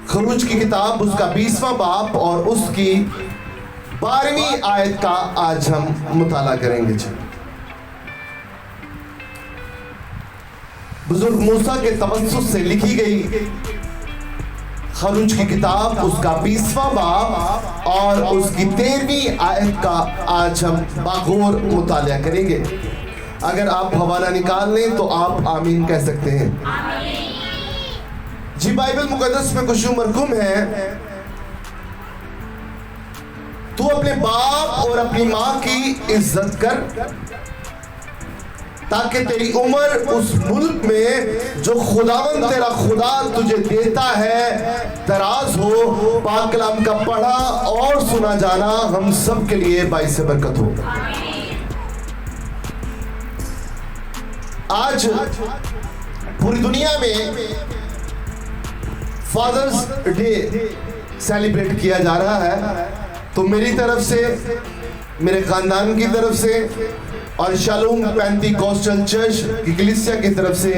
खरूज की किताब उसका 20वां बाब और उसकी 12वीं आयत का आज हम मुताला करेंगे। बुजुर्ग मूसा के तवज्जुह से लिखी गई खरूज की किताब उसका 20वां बाब और उसकी 13वीं आयत का आज हम बागौर मुताला करेंगे। अगर आप हवाला निकाल लें तो आप आमीन कह सकते हैं। जी, बाइबल मुकद्दस में कुछ मरकूम है, तू अपने बाप और अपनी माँ की इज्जत कर ताकि तेरी उम्र उस मुल्क में जो खुदावंद तेरा खुदा तुझे देता है दराज हो। पाक कलाम का पढ़ा और सुना जाना हम सब के लिए बाइस बरकत हो। आज पूरी दुनिया में फादर्स डे सेलिब्रेट किया जा रहा है, तो मेरी तरफ से, मेरे खानदान की तरफ से और शालूम पेंटिकॉस्टल चर्च की कलीसिया की तरफ से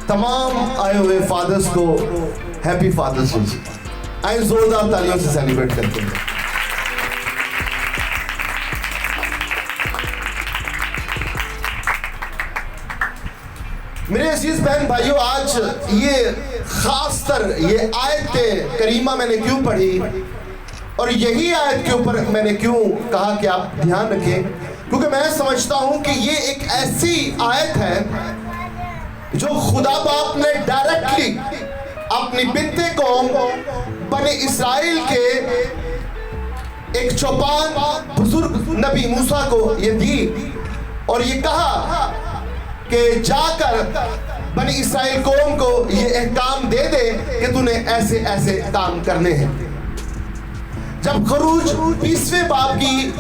तमाम आए हुए फादर्स को हैप्पी फादर्स डे। आइए जोरदार तालियों से सेलिब्रेट करते हैं। मेरे अजीज बहन भाइयों, आज ये खासतर ये आयत करीमा मैंने क्यों पढ़ी और यही आयत के ऊपर मैंने क्यों कहा कि आप ध्यान रखें, क्योंकि मैं समझता हूं कि ये एक ऐसी आयत है जो खुदा बाप ने डायरेक्टली अपनी बिन्ते कौम बने इस्राइल के एक चौपान बुजुर्ग नबी मूसा को ये दी और ये कहा कि जाकर बनी इस्राइल कौम को ये एहकाम दे दे कि तूने ऐसे ऐसे काम करने हैं। जब खरूज 20वें बाब की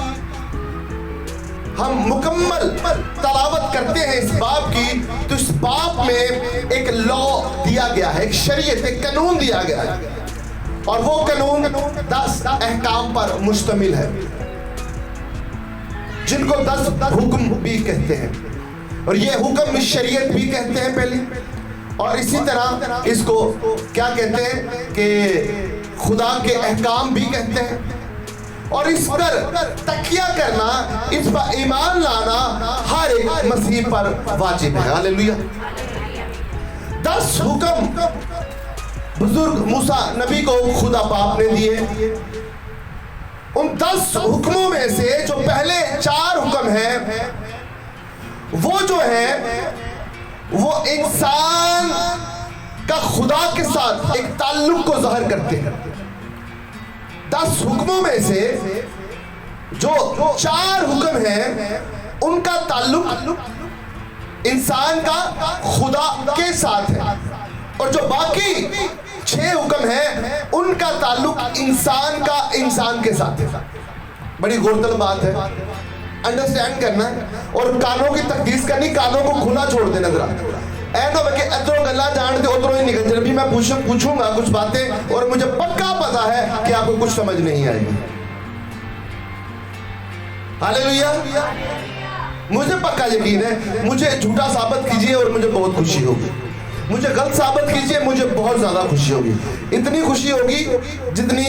हम मुकम्मल तलावत करते हैं इस बाब की, तो इस बाब में एक लॉ दिया गया है, एक शरीयत, एक कानून दिया गया है और वो कानून 10 अहकाम पर मुश्तमिल है जिनको 10 हुक्म भी कहते हैं और ये हुक्म शरीयत भी कहते हैं पहले, और इसी तरह इसको क्या कहते हैं कि खुदा के अहकाम भी कहते हैं और इस पर तकिया करना, इस पर ईमान लाना हर एक मसीह पर वाजिब है। हालेलुया। 10 हुक्म बुजुर्ग मूसा नबी को खुदा बाप ने दिए। उन 10 हुक्मों में से जो पहले 4 हुक्म हैं वो जो है वो इंसान का खुदा के साथ एक ताल्लुक को ज़ाहिर करते हैं। 10 हुक्मों में से जो 4 हुक्म हैं उनका ताल्लुक इंसान का खुदा के साथ है और जो बाकी 6 हुक्म हैं उनका ताल्लुक इंसान का इंसान के साथ है। बड़ी गौरतलब बात है, अंडरस्टैंड करना और कानों की तकदीस करनी, कानों को खुला छोड़ देना जरा। ऐसा कि इधरों गल्ला जानते उधरों ही निकल जाए। अभी मैं पूछूंगा कुछ बातें और मुझे पक्का पता है कि आपको कुछ समझ नहीं आएगी। हालेलुया। मुझे पक्का यकीन है, मुझे झूठा साबित कीजिए और मुझे बहुत खुशी होगी, मुझे गलत साबित कीजिए, मुझे बहुत ज्यादा खुशी होगी। इतनी खुशी होगी जितनी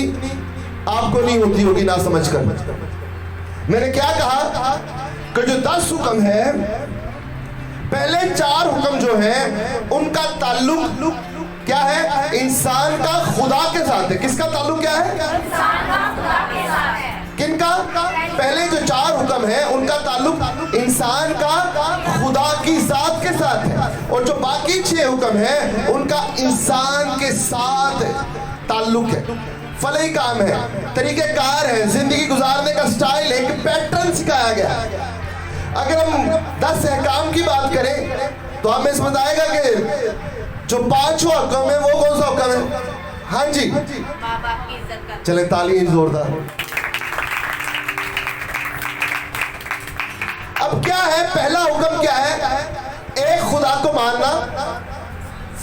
आपको नहीं होती होगी ना समझ कर। मैंने क्या कहा कि जो 10 हुक्म है, पहले 4 हुक्म जो है उनका ताल्लुक क्या है? इंसान का खुदा के साथ है। किसका ताल्लुक क्या है? इंसान का खुदा के साथ है। किनका? पहले जो 4 हुक्म है उनका ताल्लुक इंसान का खुदा की जात के साथ है और जो बाकी 6 हुक्म है उनका इंसान के साथ ताल्लुक है। फलई काम है, तरीक़ेकार है, जिंदगी गुजारने का स्टाइल है, एक पैटर्न सिखाया गया है। अगर हम 10 अहकाम की बात करें तो हमें समझ आएगा कि जो 5 हुक्म है वो कौन सा हुक्म है? हाँ जी, चले ताली जोरदार। अब क्या है? पहला हुक्म क्या है? एक खुदा को मानना,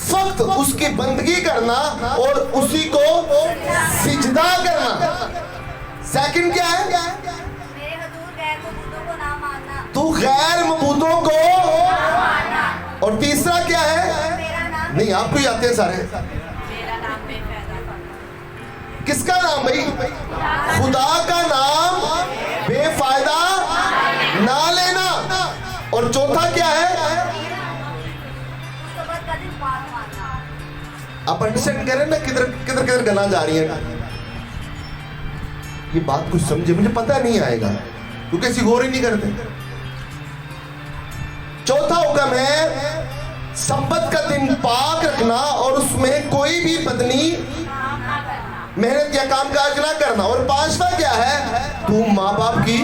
फक्त उसकी बंदगी करना और उसी को सिजदा करना। सेकंड क्या है? तू गैर मबूदों को और तीसरा क्या है? नहीं, आपको ही आते हैं सारे। किसका नाम भाई? खुदा का नाम बेफायदा ना लेना। और चौथा क्या है? आप अंडरस्टैंड करें ना किधर किधर किधर गला जा रही है। ये बात कुछ समझे, मुझे पता नहीं आएगा क्योंकि ऐसी गौर ही नहीं करते। चौथा हुक्म है सब्बत का दिन पाक रखना और उसमें कोई भी बदनी मेहनत या कामकाज ना करना। और पांचवा क्या है? तू माँ बाप की।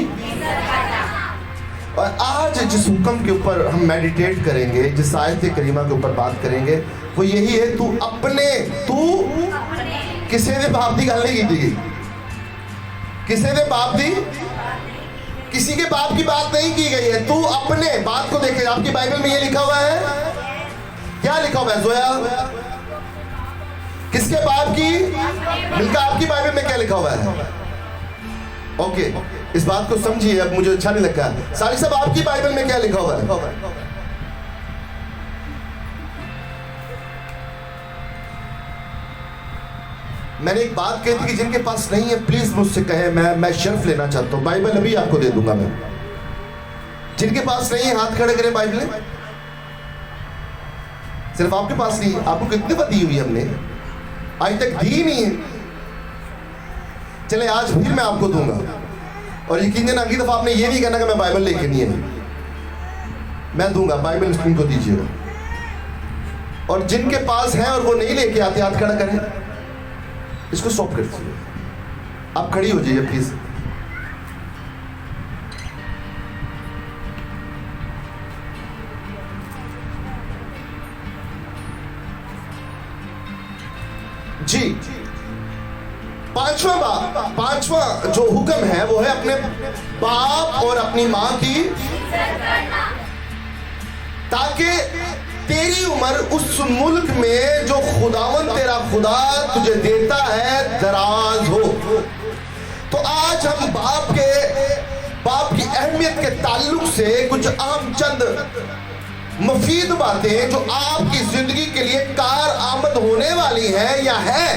और आज जिस हुक्म के ऊपर हम मेडिटेट करेंगे, जिस आयत करीमा के ऊपर बात करेंगे, वो यही है तू किसी ने बाप दी गल नहीं की, किसी ने बाप दी, किसी के बाप की बात नहीं की गई है। तू अपने बात को देखे। आपकी बाइबल में ये लिखा हुआ है, क्या लिखा हुआ है जोया? किसके बाप की? मिलका आपकी बाइबल में क्या लिखा हुआ है? ओके, इस बात को समझिए। अब मुझे अच्छा नहीं लगता। सारी सब आपकी बाइबल में क्या लिखा हुआ है? मैंने एक बात कही थी कि जिनके पास नहीं है प्लीज मुझसे कहें, मैं शर्फ लेना चाहता हूं। बाइबल अभी आपको दे दूंगा मैं। जिनके पास नहीं है हाथ खड़े करें। बाइबल सिर्फ आपके पास नहीं है। आपको कितनी बार दी हुई हमने? आज तक दी नहीं है। चले आज फिर मैं आपको दूंगा। और यकीन जाना अगली दफा आपने ये नहीं कहना कि मैं बाइबल लेके नहीं है। मैं दूंगा बाइबल, इनको दीजिएगा। और जिनके पास है और वो नहीं लेके आते हाथ खड़ा करें। इसको स्टॉप कर दीजिए। आप खड़ी हो जाइए प्लीज। जी, पांचवा जो हुक्म है वो है अपने बाप और अपनी मां की, ताकि तेरी उम्र उस मुल्क में जो खुदावन तेरा खुदा तुझे देता है दराज हो। तो आज हम बाप की अहमियत के ताल्लुक से कुछ अहम चंद मुफीद बातें जो आपकी जिंदगी के लिए कार आमद होने वाली हैं या है,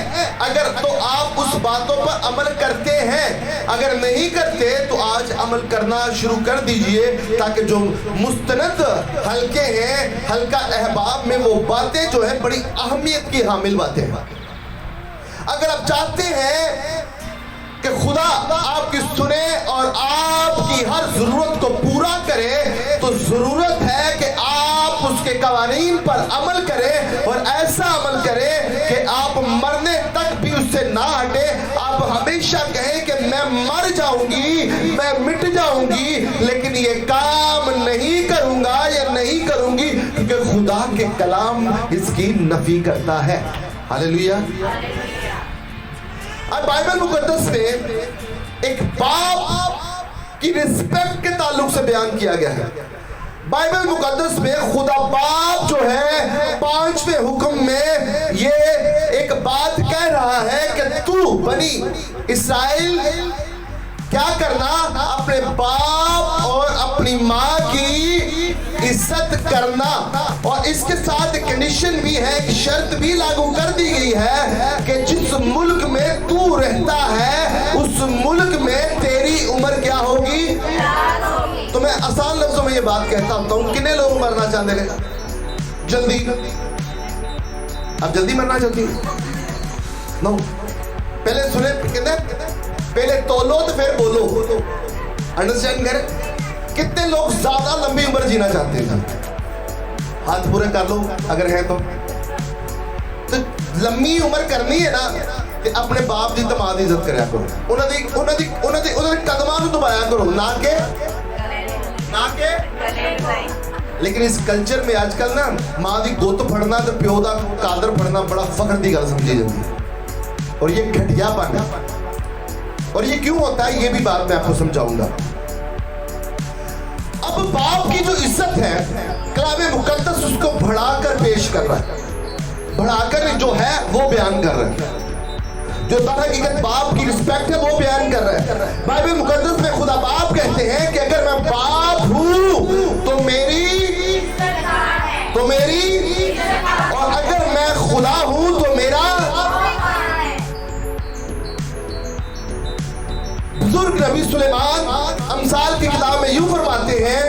अगर तो आप उस बातों पर अमल करते हैं, अगर नहीं करते तो आज अमल करना शुरू कर दीजिए, ताकि जो मुस्तनद हल्के हैं, हल्का अहबाब में वो बातें जो है बड़ी अहमियत की हामिल बातें हैं। अगर आप चाहते हैं कि खुदा आपकी सुने और आपकी हर जरूरत को पूरा करे, तो जरूरत है कि आप उसके कवानीन पर अमल करें और ऐसा अमल करें कि आप मरने तक भी उससे ना हटे। आप हमेशा कहें कि मैं मर जाऊंगी, मैं मिट जाऊंगी, लेकिन ये काम नहीं करूंगा या नहीं करूंगी, क्योंकि खुदा के कलाम इसकी नफी करता है। हालेलुया। अब बाइबल मुकद्दस में एक बाप की रिस्पेक्ट के ताल्लुक से बयान किया गया है। बाइबल मुकद्दस में खुदा बाप जो है 5वें हुक्म में ये एक बात कह रहा है कि तू बनी इस्राएल क्या करना? अपने बाप और अपनी माँ की इज्जत करना। और इसके साथ कंडीशन भी है, एक शर्त भी लागू कर दी गई है कि जिस मुल्क में तू रहता है उस मुल्क में तेरी उम्र क्या होगी? तो मैं आसान लफ्जों में ये बात कहता हूँ, कितने लोग मरना चाहते हैं जल्दी? आप जल्दी मरना चाहती नो? पहले सुने, कितने पहले तोलो तो फिर बोलो। अंडरस्टैंड करें? कितने लोग ज्यादा लंबी उम्र जीना चाहते हैं? हाथ पूरे कर लो अगर है तो लंबी उम्र करनी है ना, तो अपने बाप की मां की इज्जत कराया करो, उन्होंने कदमां नूं दबाया करो, ना के। लेकिन इस कल्चर में आजकल ना मां की गुत्त फड़ना तो प्यो का कादर फड़ना बड़ा फख्र की गल समझी जाती है, और ये घटियापन है। और ये क्यों होता है ये भी बात मैं आपको समझाऊंगा। अब बाप की जो इज्जत है कलामे मुकद्दस उसको बढ़ाकर पेश कर रहा है, बढ़ाकर जो है वो बयान कर रहा है। जो हकीकत बाप की रिस्पेक्ट है वो बयान कर रहा है। बाइबल मुकद्दस में खुदा बाप कहते हैं कि अगर मैं बाप हूं तो मेरी और अगर मैं खुदा हूं तो मेरा। सुलेमान अमसाल की किताब में यूं फरमाते हैं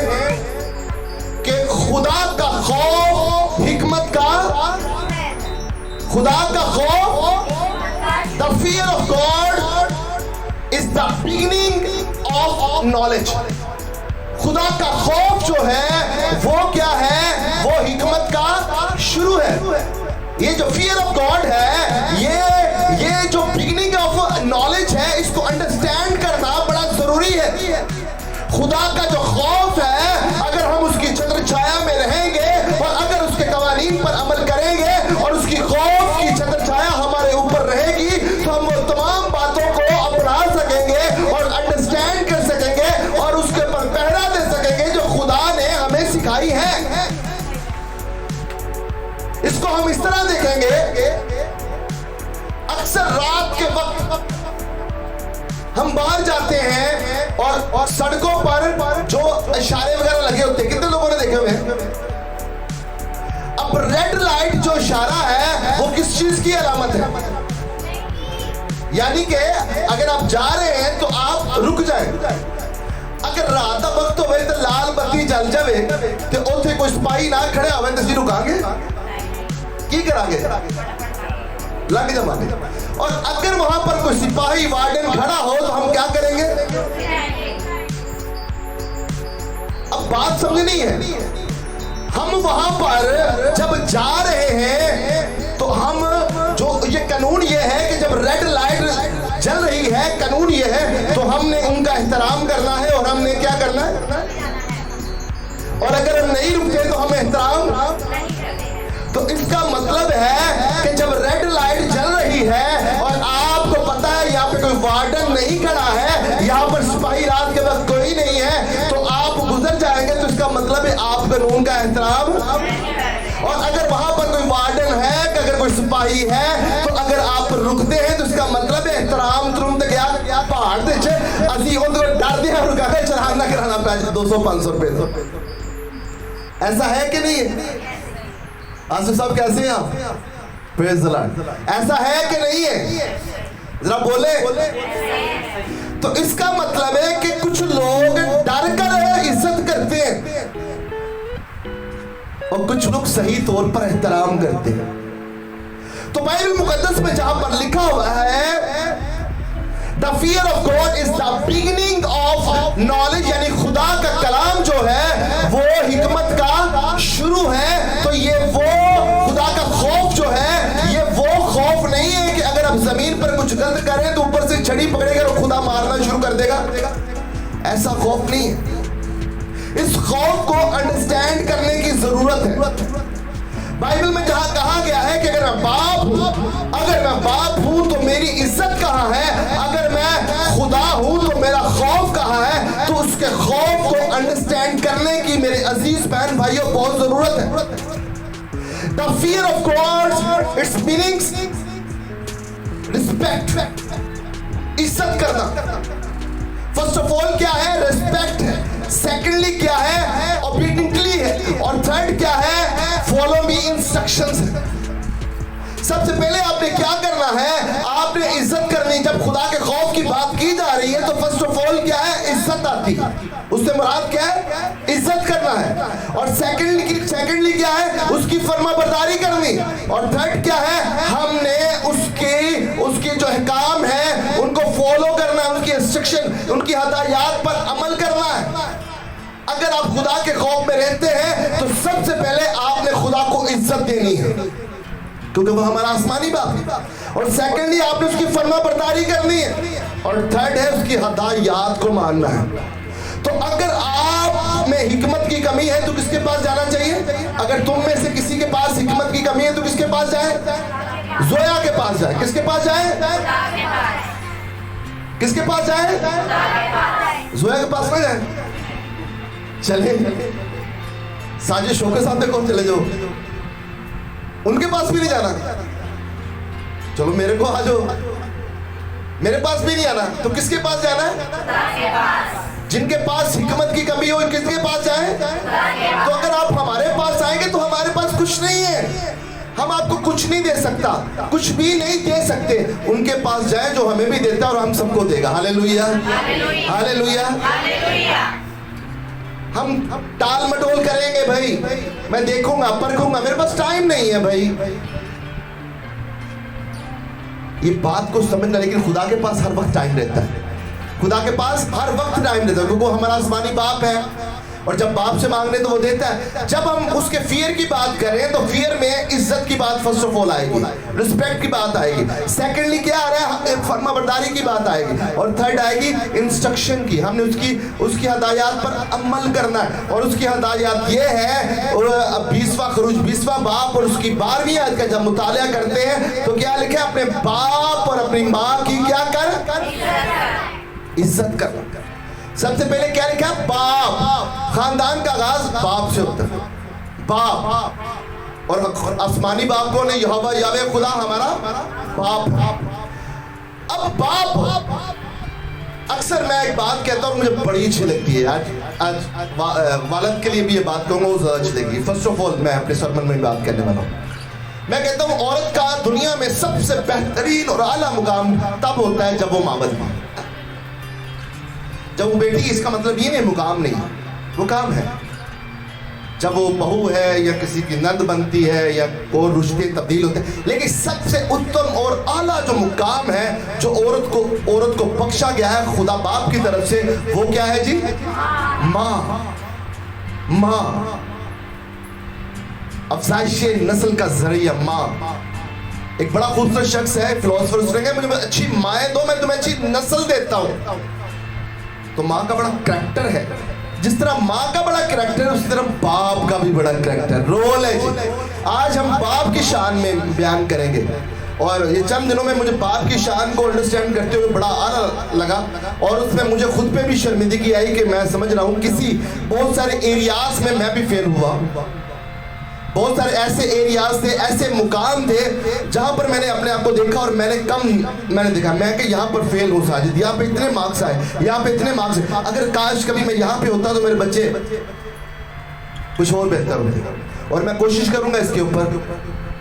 कि खुदा का खौफ हिकमत का, खुदा का खौफ, the fear of God is the beginning of knowledge. खुदा का खौफ जो है वो क्या है? वो हिकमत का शुरू है। ये जो फियर ऑफ गॉड है, ये जो बिगिनिंग ऑफ नॉलेज है, इसको अंडरस्टैंड करना बड़ा जरूरी है। खुदा का जो खौफ है, अगर हम उसकी छत्र छाया में रहेंगे और अगर उसके कवानीन पर अमल करेंगे और उसकी खौफ की छत्र छाया हमारे ऊपर रहेगी, तो हम वो तमाम बातों को अपना सकेंगे और अंडरस्टैंड कर सकेंगे और उसके ऊपर पहरा दे सकेंगे जो खुदा ने हमें सिखाई है। इसको हम इस तरह देखेंगे, अक्सर रात के वक्त हम बाहर जाते हैं और सड़कों पर जो इशारे वगैरह लगे होते हैं, कितने लोगों ने देखे हुए हैं? अब रेड लाइट जो इशारा है वो किस चीज की अलामत है? यानी कि अगर आप जा रहे हैं तो आप रुक जाएं। अगर रात का वक्त हो तो लाल बत्ती जल जाए तो उसे कोई सिपाही ना खड़े हो तो असं रुकांगे की करांगे? लग जाएंगे। और अगर वहां पर कोई सिपाही वार्डन खड़ा हो तो हम क्या करेंगे? अब बात समझनी है। हम वहां पर जब जा रहे हैं तो हम जो ये कानून ये है कि जब रेड लाइट जल रही है, कानून ये है तो हमने उनका एहतराम करना है और हमने क्या करना है। और अगर हम नहीं रुकते तो हमें एहतराम, तो इसका मतलब है कि जब रेड लाइट जल रही है और आपको पता है यहाँ पे कोई वार्डन नहीं खड़ा है, यहाँ पर सिपाही रात के वक्त कोई नहीं है, तो आप गुजर जाएंगे, तो इसका मतलब है आप कानून का एहतराम। और अगर वहां पर कोई वार्डन है, अगर कोई सिपाही है, तो अगर आप रुकते हैं तो इसका मतलब है एहतराम। तुरंत गया पहाड़ दे असी डर दिया रुका है, चलान ना कराना पै 200-500 रुपए। ऐसा है कि नहीं है? आसिफ साहब कैसे हैं आप? Praise the Lord. ऐसा है कि नहीं है? जरा बोले। तो इसका मतलब है कि कुछ लोग डर कर इज्जत करते हैं और कुछ लोग सही तौर पर एहतराम करते हैं। तो बाइबल मुकद्दस में जहां पर लिखा हुआ है the fear of God is the beginning of knowledge, यानी खुदा का कलाम जो है वो हिकमत का शुरू है। तो ये वो खुदा का खौफ जो है, ये वो खौफ नहीं है कि अगर आप जमीन पर कुछ गलत करें तो ऊपर से छड़ी पकड़ेगा और खुदा मारना शुरू कर देगा। ऐसा खौफ नहीं है। इस खौफ को अंडरस्टैंड करने की जरूरत है। बाइबल में जहां कहा गया है कि अगर मैं बाप हूं तो मेरी इज्जत कहां है, अगर मैं खुदा हूं तो मेरा खौफ कहां है, तो उसके खौफ को अंडरस्टैंड करने की मेरे अजीज बहन भाइयों बहुत जरूरत है। The fear of God it's meanings respect, इज्जत करना। फर्स्ट ऑफ ऑल क्या है? रिस्पेक्ट है। सेकेंडली क्या है? ओबीडियंटली है। और थर्ड क्या है? फॉलो मी इंस्ट्रक्शंस है। सबसे पहले आपने क्या करना है? आपने इज्जत करनी। जब खुदा के खौफ की बात की जा रही है तो फर्स्ट ऑफ ऑल क्या है? इज्जत आती है। उससे मुराद क्या है? इज्जत करना है। और सेकेंडली क्या है? उसकी फर्माबरदारी करनी। और थर्ड क्या है? हमने उसके जो काम है उनको फॉलो करना, उनकी इंस्ट्रक्शन, उनकी हदायत पर अमल करना है। अगर आप खुदा के खौफ में रहते हैं तो सबसे पहले आपने खुदा को इज्जत देनी है क्योंकि वो हमारा आसमानी बाप है। और सेकेंडली आपने उसकी फर्माबरदारी करनी है। और थर्ड है उसकी हदायत को मानना है। तो अगर आप में हिकमत की कमी है तो किसके पास जाना चाहिए? अगर तुम में से किसी के पास हिकमत की कमी है तो किसके पास जाए? जोया के पास जाए। किसके पास जाए? किसके पास जाए? जोया के पास ना जाए। चले साजिश शो के साथ देखो, चले जाओ, उनके पास भी नहीं जाना। चलो मेरे को आ जाओ, मेरे पास भी नहीं आना। तो किसके पास जाना है? जिनके पास हिकमत की कमी हो किसके पास जाए? तो अगर आप हमारे पास आएंगे तो हमारे पास कुछ नहीं है। हम आपको कुछ नहीं दे सकता, कुछ भी नहीं दे सकते। उनके पास जाए जो हमें भी देता है और हम सबको देगा। Hallelujah, hallelujah. हम टाल मटोल करेंगे भाई, मैं देखूंगा परखूंगा, मेरे पास टाइम नहीं है भाई। ये बात को समझना, लेकिन खुदा के पास हर वक्त टाइम रहता है। खुदा के पास हर वक्त टाइम रहता है, क्योंकि वो हमारा आसमानी बाप है और जब बाप से मांगने तो वो देता है। जब हम उसके फियर की बात करें तो फियर में इज्जत की बात फर्स्ट ऑफ ऑल आएगी, रिस्पेक्ट की बात आएगी। सेकेंडली क्या आ रहा है, फर्माबरदारी की बात आएगी। और थर्ड आएगी इंस्ट्रक्शन की, हमने उसकी हदायत पर अमल करना है। और उसकी हदायत ये है, 20वां खरूज 20वां बाप और उसकी 12वीं आयत का जब मुतालिया करते हैं तो क्या लिखा है, अपने बाप और अपनी माँ की क्या कर, इज्जत कर। सबसे पहले क्या लिखा, बाप। खानदान का आगाज बाप से होता है, बाप। और आसमानी बाप को ने यहोवा यावे खुदा हमारा बाप। अब बाप, अक्सर मैं एक बात कहता हूँ मुझे बड़ी अच्छी लगती है। आज वालद के लिए भी ये बात कहूँगा, वो ज़्यादा अच्छी लगेगी। फर्स्ट ऑफ ऑल मैं अपने सरमन में बात करने वाला हूँ। मैं कहता हूँ औरत का दुनिया में सबसे बेहतरीन और आला मुकाम तब होता है जब वो माँ बनती है, जब वो बेटी। इसका मतलब ये नहीं मुकाम नहीं, वो काम है। जब वो बहू है या किसी की नंद बनती है या और रिश्ते तब्दील होते हैं, लेकिन सबसे उत्तम और आला जो मुकाम है जो औरत को बख्शा गया है खुदा बाप की तरफ से, वो क्या है जी, माँ। माँ अफजाइश नस्ल का जरिया, माँ। एक बड़ा खूबसूरत शख्स है, फिलोसोफर, उसने कहा मुझे अच्छी माएँ दो, मैं तुम्हें अच्छी नस्ल देता हूँ। तो माँ का बड़ा करैक्टर है, जिस तरह माँ का बड़ा करैक्टर है उसी तरह बाप का भी बड़ा करैक्टर रोल है जी। आज हम बाप की शान में बयान करेंगे और ये चंद दिनों में मुझे बाप की शान को अंडरस्टैंड करते हुए बड़ा आला लगा और उसमें मुझे खुद पे भी शर्मिंदगी आई कि मैं समझ रहा हूँ किसी बहुत सारे एरियाज में मैं भी फेल हुआ। बहुत सारे ऐसे एरियाज थे, ऐसे मुकाम थे जहां पर मैंने अपने आप को देखा और मैंने देखा मैं कि यहाँ पर फेल हूँ साजिद, यहाँ पे इतने मार्क्स आए, यहाँ पे इतने मार्क्स आए, अगर काश कभी मैं यहाँ पे होता तो मेरे बच्चे कुछ और बेहतर होते। और मैं कोशिश करूंगा इसके ऊपर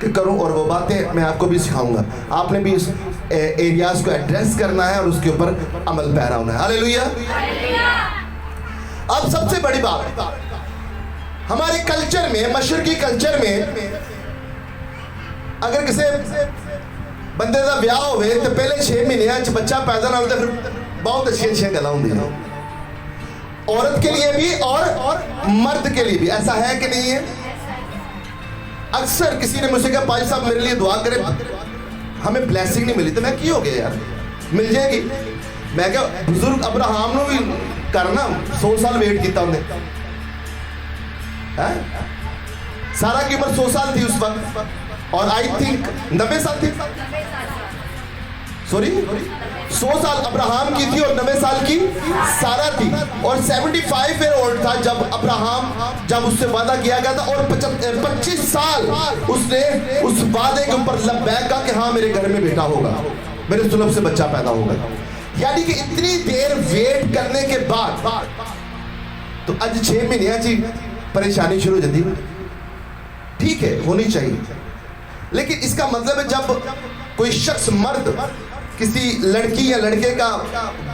कि करूं और वो बातें मैं आपको भी सिखाऊंगा। आपने भी इस एरियाज को एड्रेस करना है और उसके ऊपर अमल पैरा होना है। हालेलुया। अब सबसे बड़ी बात, हमारे कल्चर में, मशरकी कल्चर में, अगर किसी बंदे का ब्याह होवे तो पहले 6 महीने बच्चा पैदा ना होता, फिर बहुत अच्छी गल्लां होंदियां, औरत के लिए भी और मर्द के लिए भी। ऐसा है कि नहीं है? अक्सर किसी ने मुझसे कहा भाई साहब मेरे लिए दुआ करें, हमें ब्लेसिंग नहीं मिली। तो मैं क्यों हो गया यार, मिल जाएगी। मैं क्या बुजुर्ग अब्राहम ने भी करना 100 साल वेट किया उन्हें, सारा की उम्र 100 साल थी उस वक्त और आई थिंक 90 साल थी, सॉरी 100 साल अब्राहम की थी और 90 साल की सारा थी और 75 ईयर ओल्ड था जब अब्राहम, जब उससे वादा किया गया था और 25 साल उसने उस वादे के ऊपर लब्बैक कहा कि हाँ मेरे घर में बेटा होगा, मेरे सुलभ से बच्चा पैदा होगा। यानी कि इतनी देर वेट करने के बाद तो आज 6 महीने परेशानी शुरू हो जाती है। ठीक है, होनी चाहिए, लेकिन इसका मतलब है जब कोई शख्स मर्द किसी लड़की या लड़के का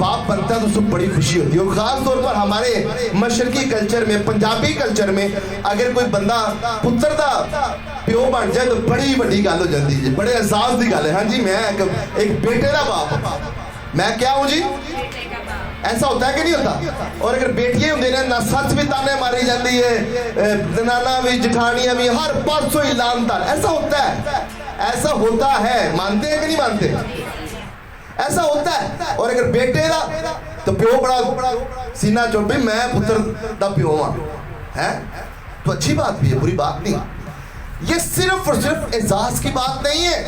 बाप बनता है तो उसको बड़ी खुशी होती है। और खास तौर पर हमारे मशरकी कल्चर में, पंजाबी कल्चर में अगर कोई बंदा पुत्र दा प्यो बन जाए तो बड़ी बड़ी गल हो जाती है, बड़े एहसास की गल है। हाँ जी, मैं एक बेटे का बाप, मैं क्या हूँ जी, ऐसा होता है कि नहीं होता? और अगर बेटियां होंगे ना सच भी ताने मारी जाती है, नाना भी जिठानियां भी हर पासों ही लानता, ऐसा होता है, ऐसा होता है। मानते हैं कि नहीं मानते? ऐसा होता है। और अगर बेटे का तो प्यो बड़ा सीना चोट भी मैं पुत्र का प्यो है, तो अच्छी बात भी है, बुरी बात नहीं। ये सिर्फ और सिर्फ एजाज की बात नहीं है।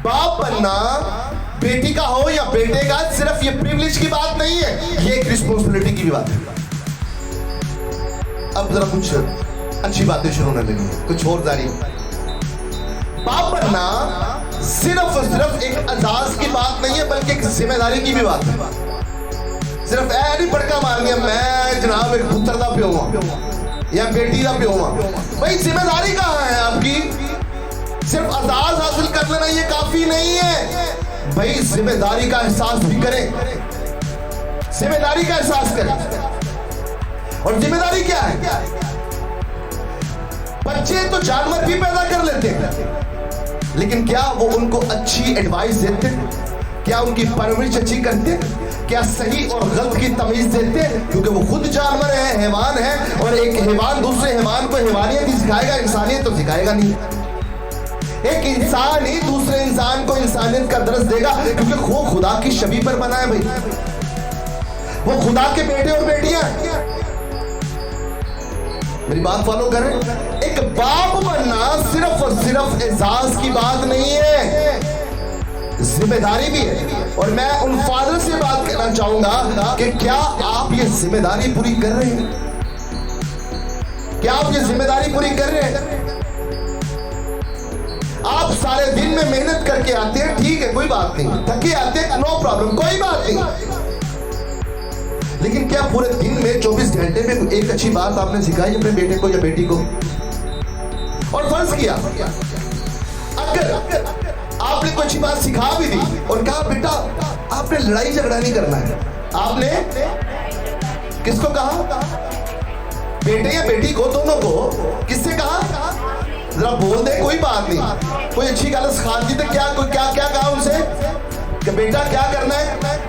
बाप बनना बेटी का हो या बेटे का, सिर्फ ये प्रिविलेज की बात नहीं है, ये एक रिस्पॉन्सिबिलिटी की भी बात है। अब जरा कुछ अच्छी बातें शुरू होने लगी, कुछ और जारी। बाप बनना सिर्फ और सिर्फ एक एजाज की बात नहीं है, बल्कि एक जिम्मेदारी की भी बात है। सिर्फ ऐ नहीं पड़का मार दिया मैं जनाब एक पुत्र का प्यो या बेटी का प्यो। भाई जिम्मेदारी कहाँ है आपकी? सिर्फ आजाद हासिल कर लेना ये काफी नहीं है भाई, जिम्मेदारी का एहसास भी करें, जिम्मेदारी का एहसास करें। और जिम्मेदारी क्या है? बच्चे तो जानवर भी पैदा कर लेते हैं, लेकिन क्या वो उनको अच्छी एडवाइस देते हैं? क्या उनकी परवरिश अच्छी करते हैं? क्या सही और गलत की तमीज देते हैं? क्योंकि वो खुद जानवर है, हैवान है, और एक हैवान दूसरे हैवान को हैवानियत ही सिखाएगा, इंसानियत तो सिखाएगा नहीं। एक इंसान ही दूसरे इंसान को इंसानियत का दर्स देगा, क्योंकि वो खुदा की छवि पर बना है भाई, वो खुदा के बेटे और बेटियां। मेरी बात फॉलो करें। एक बाप बनना सिर्फ और सिर्फ एजाज की बात नहीं है, जिम्मेदारी भी है। और मैं उन फादर से बात करना चाहूंगा कि क्या आप ये जिम्मेदारी पूरी कर रहे हैं? क्या आप ये जिम्मेदारी पूरी कर रहे हैं? आप सारे दिन में मेहनत करके आते हैं, ठीक है, कोई बात नहीं, थके आते हैं, नो प्रॉब्लम, कोई बात नहीं, लेकिन क्या पूरे दिन में 24 घंटे में एक अच्छी बात आपने सिखाई अपने बेटे को या बेटी को? और फर्ज किया अगर आपने कोई अच्छी बात सिखा भी दी और कहा बेटा आपने लड़ाई झगड़ा नहीं करना है, आपने किसको कहा? बेटे या बेटी को, दोनों को। किससे कहा? जरा बोल दे, कोई बात नहीं, कोई अच्छी गलत सिखा दी तो क्या क्या कहा उनसे कि बेटा क्या करना है?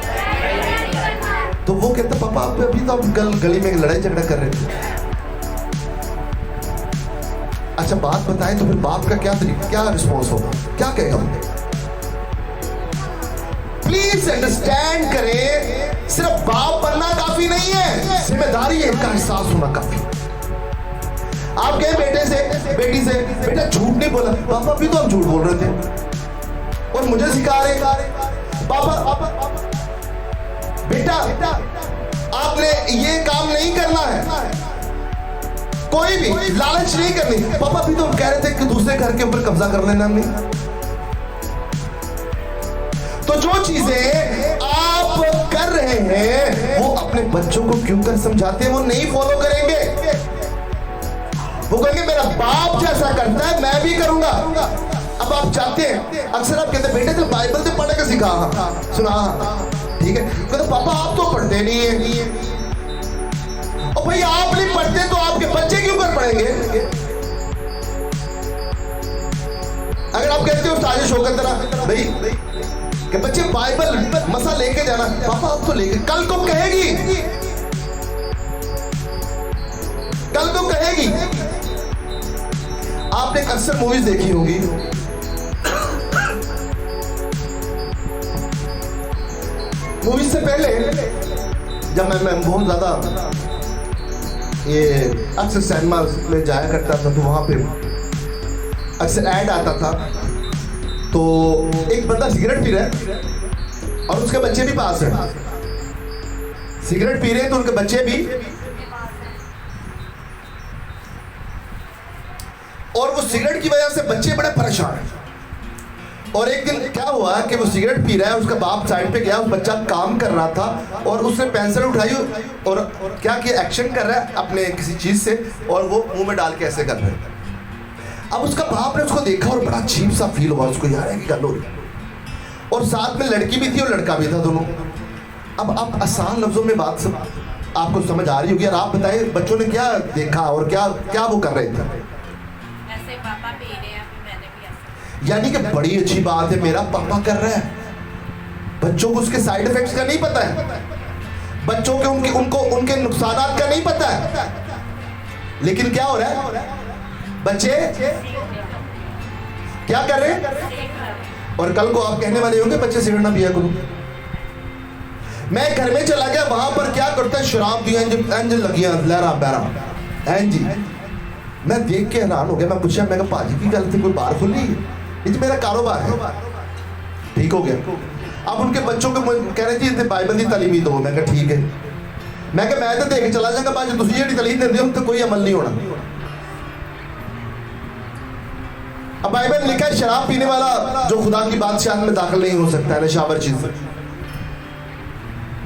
तो वो कहते पापा आप अभी तो आप गली में लड़ाई झगड़ा कर रहे थे। अच्छा बात बताएं तो फिर बाप का क्या तरीका, क्या रिस्पॉन्स होगा, क्या कहेगा? प्लीज अंडरस्टैंड करें, सिर्फ बाप बनना काफी नहीं है, जिम्मेदारी है, इनका एहसास होना काफी। आप कहे बेटे से, बेटी से, बेटा झूठ नहीं बोला। पापा भी तो आप झूठ बोल रहे थे और मुझे सिखा रहे पापा बेटा आपने ये काम नहीं करना है, कोई भी लालच नहीं करनी। पापा भी तो कह रहे थे कि दूसरे घर के ऊपर कब्जा कर लेना हमने। तो जो चीजें आप कर रहे हैं वो अपने बच्चों को क्यों कर समझाते हैं? वो नहीं फॉलो करेंगे, वो कहेंगे मेरा बाप जैसा करता है मैं भी करूंगा। अब आप चाहते हैं, अक्सर आप कहते हैं बेटे तो बाइबल से पढ़ के सिखा, सुना, ठीक है, कहते पापा आप तो पढ़ते नहीं है। और भाई आप नहीं पढ़ते तो आपके बच्चे क्यों कर पढ़ेंगे? अगर आप कहते हो साजिश होकर तरह भाई कि बच्चे बाइबल मसा लेके जाना, पापा आप तो लेके, कल को कहेगी, कल को कहेगी। आपने अक्सर मूवीज देखी होगी, मूवीज से पहले जब मैं बहुत ज्यादा ये अक्सर सिनेमा में जाया करता था तो वहां पे अक्सर ऐड आता था। तो एक बंदा सिगरेट पी रहा है और उसके बच्चे भी पास हैं, सिगरेट पी रहे हैं तो उनके बच्चे भी, और वो सिगरेट की वजह से बच्चे बड़े परेशान हैं। और एक दिन क्या हुआ कि वो सिगरेट पी रहा है, उसका बाप साइड पे गया, उस बच्चा काम कर रहा था और उसने पेंसिल उठाई और क्या किया, एक्शन कर रहा है अपने किसी चीज से और वो मुंह में डाल के ऐसे कर रहे हैं। अब उसका बाप ने उसको देखा और बड़ा अजीब सा फील हुआ उसको, यार है कि गल हो रही। और साथ में लड़की भी थी और लड़का भी था, दोनों। अब आप आसान लफ्जों में बात सब आपको समझ आ रही होगी, और आप बताएं बच्चों ने क्या देखा और क्या क्या वो कर रहे थे? ऐसे पापा पी रहे हैं, मैंने भी ऐसे। यानी कि बड़ी अच्छी बात है, मेरा पापा कर रहा है। बच्चों को उसके साइड इफेक्ट्स का नहीं पता है, बच्चों के उनके नुकसानात का नहीं पता है, लेकिन क्या हो रहा है, बच्चे क्या कर रहे हैं? और कल को आप कहने वाले होंगे बच्चे सिगरेट ना पिया करो। मैं घर में चला गया, वहां पर क्या करता है, शराब दी एंजल लगियां लहरा बहरा एंजी। मैं देख के हैरान हो गया, मैं पूछा, मैं कहा पाजी की गल थी, कोई बार खुली है? ये तो मेरा कारोबार है। ठीक हो गया। अब उनके बच्चों को कह रहे थे बाइबल की तालीम दो, मैं कहा ठीक है। मैं कहा मैं तो देख चला जाऊंगा, बाजी तुम जी तालीम देते हो तो कोई अमल नहीं होना। अब बाइबल में लिखा है शराब पीने वाला जो खुदा की बादशाह में दाखिल नहीं हो सकता है, नशावर चीज।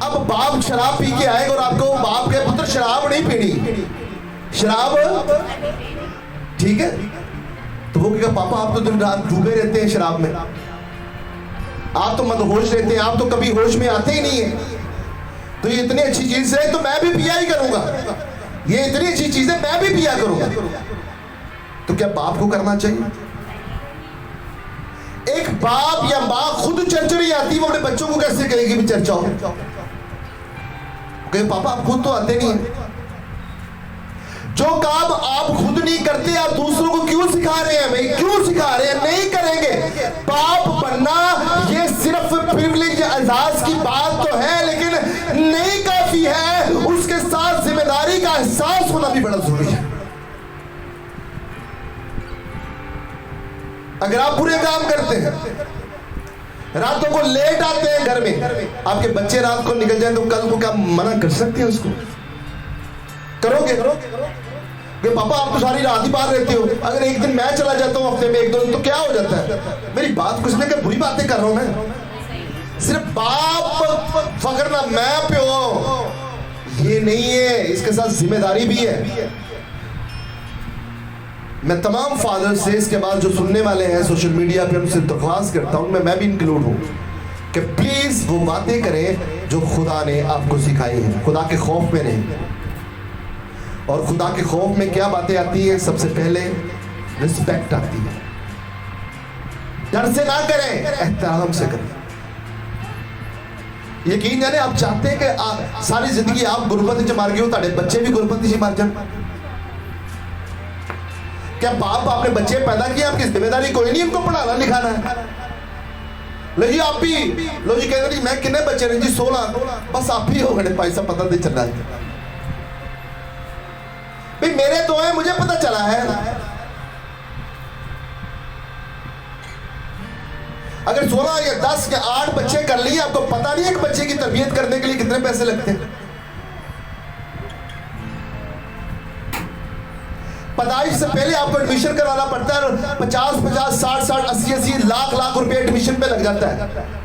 अब बाप शराब पी के आएगा और आपको बाप के पुत्र शराब नहीं पीनी, शराब ठीक है, तो वो कहेगा पापा आप तो दिन रात डूबे रहते हैं शराब में, आप तो मदहोश रहते हैं, आप तो कभी होश में आते ही नहीं है। तो ये इतनी अच्छी चीज है तो मैं भी पिया ही करूंगा, ये इतनी अच्छी चीज है मैं भी पिया करूंगा। तो क्या बाप को करना चाहिए? एक बाप या मां खुद चर्चरी आती, वो अपने बच्चों को कैसे कहेगी भी चर्चा हो? कहे पापा आप खुद तो आते नहीं है। जो काम आप खुद नहीं करते आप दूसरों को क्यों सिखा रहे हैं भाई? क्यों सिखा रहे हैं? नहीं करेंगे। बाप बनना ये सिर्फ प्रिविलेज एजाज की बात तो है, लेकिन नहीं काफी है, उसके साथ जिम्मेदारी का एहसास होना भी बड़ा जरूरी है। अगर आप बुरे काम करते हैं, रातों को लेट आते हैं घर में, आपके बच्चे रात को निकल जाए तो कल को क्या मना कर सकते हैं उसको? करोगे? कि पापा आप तो सारी रात ही बाहर रहते हो, अगर एक दिन मैं चला जाता हूँ हफ्ते में एक दो दिन तो क्या हो जाता है? मेरी बात कुछ नहीं, बुरी बातें कर रहा हूं मैं। सिर्फ बाप फकरना मैं प्यो ये नहीं है, इसके साथ जिम्मेदारी भी है। मैं तमाम फादर से इसके बाद जो सुनने वाले हैं सोशल मीडिया पे उनसे दरख्वास्त करता हूं, मैं भी इंक्लूड हूं, कि प्लीज वो बातें करें जो खुदा ने आपको सिखाई हैं, खुदा के खौफ में रहें। और खुदा के खौफ में क्या बातें आती हैं? सबसे पहले रिस्पेक्ट आती है। डर से ना करें, एहतराम से करें। यकीन जाने आप चाहते हैं कि सारी जिंदगी आप गुरबत च मार गए हो, ताड़े बच्चे भी गुरबत च मर जाए? क्या बाप आपने बच्चे पैदा किए, आपकी जिम्मेदारी कोई नहीं इनको पढ़ाना लिखाना है? लो जी आप ही, लो जी कहते जी मैं कितने बच्चे ने जी 16, बस आप ही हो गए भाई साहब, पता नहीं चल रहा है भाई, मेरे तो है मुझे पता चला है। अगर 16 या 10 या 8 बच्चे कर लिए, आपको पता नहीं है एक बच्चे की तरबियत करने के लिए कितने पैसे लगते हैं? पैदाइश से पहले आपको एडमिशन करवाना पड़ता है, 50-50, 60-60, 80-80 लाख रुपए एडमिशन पे लग जाता है।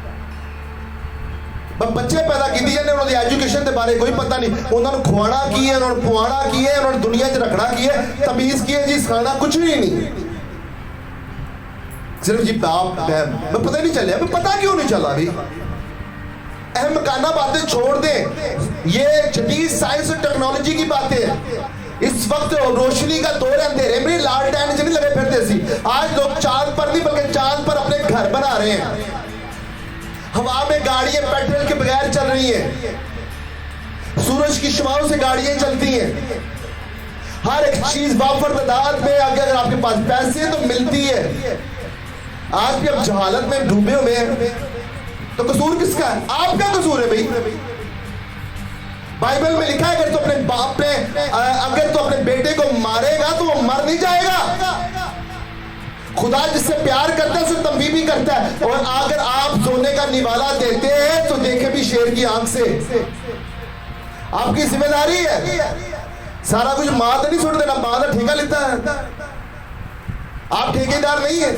बच्चे पैदा की उन्होंने एजुकेशन के बारे कोई पता नहीं, उन्होंने खुआना की है, उन्होंने पुआना की है, उन्होंने दुनिया च रखना की है, तमीज की है जी, सिखाना कुछ भी नहीं। सिर्फ जी बाप मैं पता नहीं चलिया, पता क्यों नहीं चला अभी? अहमकाना बातें छोड़ दें, ये जदीद साइंस और टेक्नोलॉजी की बातें हैं। इस वक्त रोशनी का दौर है, अंधेरे में लालटेन से नहीं लगे फिरते सी। आज लोग चांद पर नहीं बल्कि चांद पर अपने घर बना रहे हैं। हवा में गाड़ियां पेट्रोल के बगैर चल रही हैं, सूरज की शुआओं से गाड़ियां चलती हैं। हर एक चीज वाफर तादाद में अगर आपके पास पैसे हैं तो मिलती है। आज भी अब जहालत में डूबे हुए हैं, तो कसूर किसका है? आपका कसूर है भाई। बाइबल में लिखा है अगर तो अपने बाप ने अगर तो अपने बेटे को मारेगा तो वो मर नहीं जाएगा। खुदा जिससे प्यार करता है उसे तंबी भी करता है। और अगर आप सोने का निवाला देते हैं तो देखे भी शेर की आंख से। आपकी जिम्मेदारी है, सारा कुछ मां तो नहीं छोड़ देना, मां का ठेका लेता है, आप ठेकेदार नहीं है।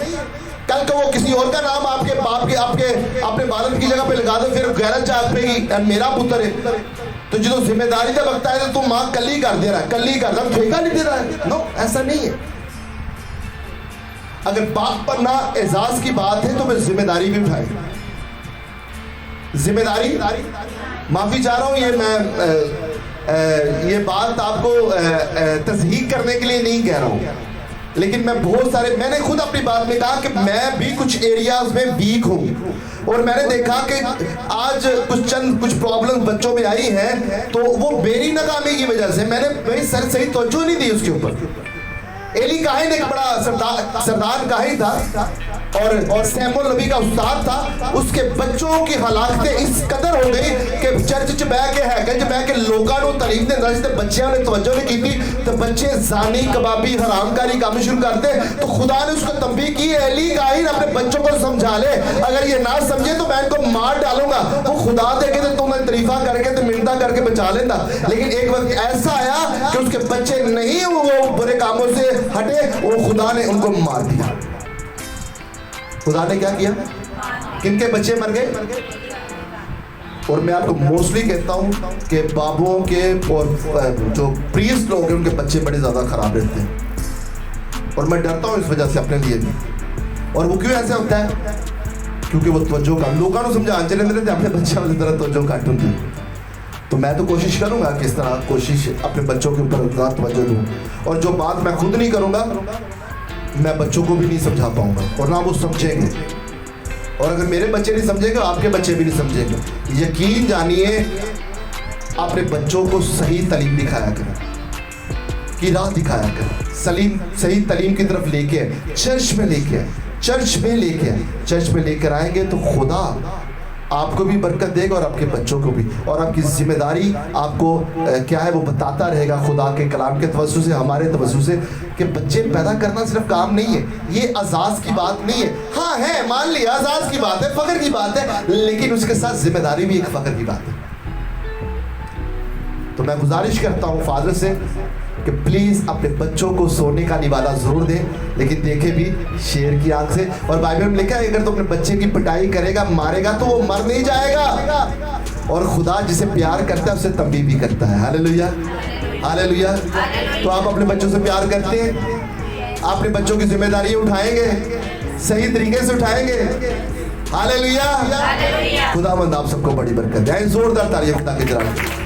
कल को वो किसी और का नाम आपके बाप के आपके अपने बालक की जगह पे लगा दो, फिर गैरत जाग पेगी मेरा पुत्र है। तो जो जिम्मेदारी का वक्त आए तो तुम मां कल ही कर दे रहा है, कल ही कर रहा है, ठेका नहीं दे रहा है। नो, ऐसा नहीं है। अगर बाप पर ना एजाज की बात है तो मैं जिम्मेदारी भी उठाए। जिम्मेदारी, माफी चाह रहा हूं, ये मैं ये बात आपको तस्दीक करने के लिए नहीं कह रहा हूं, लेकिन मैं बहुत सारे, मैंने खुद अपनी बात में कहा कि मैं भी कुछ एरियाज में वीक हूं। और मैंने देखा कि आज कुछ प्रॉब्लम बच्चों में आई हैं, तो वो मेरी नाकामी की वजह से मैंने भाई सही तवज्जो नहीं दी उसके ऊपर। एली काहिन एक बड़ा सरदार काहिन था और सैमुअल नबी का उस्ताद था। उसके बच्चों की हलाकतें इस कदर हो गई कि चर्च च बह के हैगे च बह के लोगों को तारीफ देना जिससे बच्चों ने तवज्जो नहीं की थी, तो बच्चे जानी कबाबी हरामकारी काम शुरू करते। तो खुदा ने उसको तंबीह की, एली काहिन अपने बच्चों को समझा ले, अगर ये ना समझे तो मैं इनको मार डालूंगा। वो खुदा देखे तो तुम्हें तरीफा करके तो मिन्नता करके बचा लेता। लेकिन एक वक्त ऐसा आया कि उसके बच्चे नहीं वो बुरे कामों से हटे, वो खुदा ने उनको मार दिया। खुदा ने क्या किया? किनके बच्चे मर गए? और मैं आपको मोस्टली कहता हूं कि बाबुओं के और जो प्रीस्ट लोग हैं उनके बच्चे बड़े ज्यादा खराब रहते हैं। और मैं डरता हूँ इस वजह से अपने लिए भी। और वो क्यों ऐसे होता है? क्योंकि वो तवज्जो का लोगों को समझा चले रहते अपने बच्चे वाली तरह तवज्जो काट होती। तो मैं तो कोशिश करूंगा कि इस तरह कोशिश अपने बच्चों के ऊपर ज़्यादा तवज्जो दूँ, और जो बात मैं खुद नहीं करूंगा मैं बच्चों को भी नहीं समझा पाऊंगा, और ना वो समझेंगे। और अगर मेरे बच्चे नहीं समझेंगे आपके बच्चे भी नहीं समझेंगे। यकीन जानिए अपने बच्चों को सही तालीम दिखाया करें, की राह दिखाया करें, सही तालीम की तरफ लेके आए, चर्च में लेके आए, चर्च में लेकर आएंगे तो खुदा आपको भी बरकत देगा और आपके बच्चों को भी। और आपकी जिम्मेदारी आपको क्या है वो बताता रहेगा खुदा के कलाम के तवज्जो से, हमारे तवज्जो से, कि बच्चे पैदा करना सिर्फ काम नहीं है, ये एजाज़ की बात नहीं है। हाँ है, मान लिया एजाज़ की बात है, फ़ख्र की बात है, लेकिन उसके साथ जिम्मेदारी भी एक फ़ख्र की बात है। तो मैं गुजारिश करता हूँ फादर से कि प्लीज़ अपने बच्चों को सोने का निवाला ज़रूर दें, लेकिन देखे भी शेर की आंख से। और बाइबल में लिखा है अगर तो अपने बच्चे की पिटाई करेगा, मारेगा, तो वो मर नहीं जाएगा। और खुदा जिसे प्यार करता है उसे तंबीह भी करता है। Hallelujah, hallelujah. तो आप अपने बच्चों से प्यार करते हैं, अपने बच्चों की जिम्मेदारी उठाएंगे, सही तरीके से उठाएंगे। हालेलुया। खुदावंद आप सबको बड़ी बरकत दे। जोरदार तालियां खुदा की तरफ।